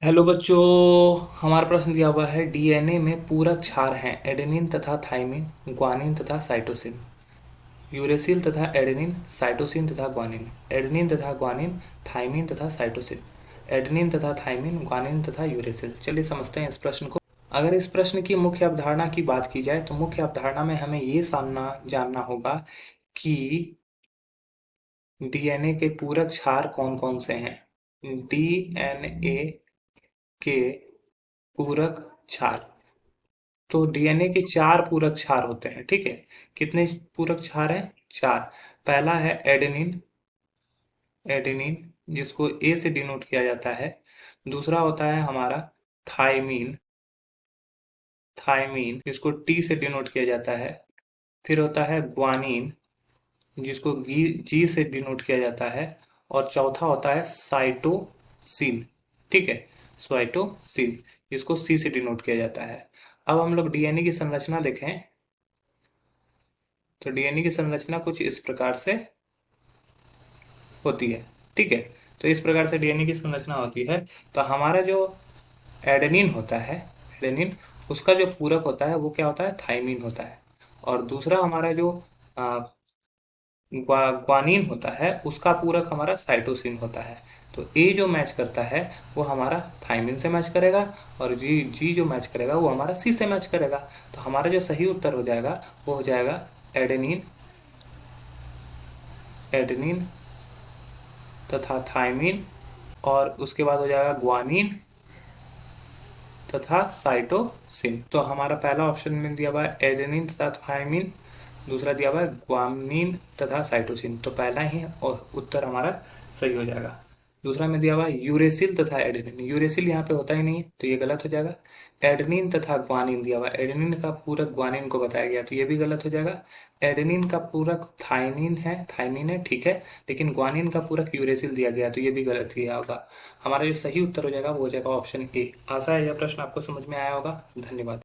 Hello बच्चों। हमारा प्रश्न दिया हुआ है डीएनए में पूरक क्षार हैं एडेनिन तथा थाइमिन, ग्वानिन तथा साइटोसिन। यूरेसिल तथा एडेनिन, साइटोसिन तथा ग्वानिन, एडेनिन तथा ग्वानिन, थाइमिन तथा साइटोसिन, एडेनिन तथा थाइमिन, ग्वानिन तथा यूरेसिल। चलिए समझते हैं इस प्रश्न को। अगर इस प्रश्न की मुख्य अवधारणा की बात की जाए तो मुख्य अवधारणा में हमें ये जानना होगा कि डीएनए के पूरक क्षार कौन कौन से हैं। डीएनए के पूरक क्षार, तो डीएनए के चार पूरक क्षार होते हैं। ठीक है, कितने पूरक क्षार हैं? चार। पहला है एडेनिन, एडेनिन जिसको ए से डिनोट किया जाता है। दूसरा होता है हमारा थाइमीन, थाइमीन जिसको टी से डिनोट किया जाता है। फिर होता है ग्वानिन जिसको जी से डिनोट किया जाता है। और चौथा होता है साइटोसिन। ठीक है, साइटोसिन जिसको सी से डिनोट किया जाता है। अब हम लोग डीएनए की संरचना देखें तो डीएनए की संरचना कुछ इस प्रकार से होती है। ठीक है, तो इस प्रकार से डीएनए की संरचना होती है। तो हमारा जो एडेनिन होता है, एडेनिन उसका जो पूरक होता है वो क्या होता है? थाइमिन होता है। और दूसरा हमारा जो ग्वानिन होता है उसका पूरक हमारा साइटोसिन होता है। तो ए जो मैच करता है वो हमारा थाइमिन से मैच करेगा, और जी जी जो मैच करेगा वो हमारा सी से मैच करेगा। तो हमारा जो सही उत्तर हो जाएगा वो हो जाएगा एडेनिन, एडेनिन तथा थाइमिन, और उसके बाद हो जाएगा ग्वानिन तथा साइटोसिन। तो हमारा पहला ऑप्शन में दिया हुआ है एडेनिन तथा थाइमिन, दूसरा दिया हुआ है ग्वानिन तथा साइटोसिन। तो पहला ही और उत्तर हमारा सही हो जाएगा। दूसरा में दिया हुआ है यूरेसिल तथा एडेनिन, यूरेसिल यहाँ पे होता ही नहीं है तो ये गलत हो जाएगा। एडेनिन तथा ग्वानिन दिया हुआ है, एडेनिन का पूरक ग्वानिन को बताया गया तो ये भी गलत हो जाएगा। एडेनिन का पूरक थाइनिन है, थाइमिन है, ठीक है, लेकिन ग्वानिन का पूरक यूरेसिल दिया गया तो ये भी गलत ही होगा। हमारा जो सही उत्तर हो जाएगा वो हो जाएगा ऑप्शन ए। आशा है यह प्रश्न आपको समझ में आया होगा। धन्यवाद।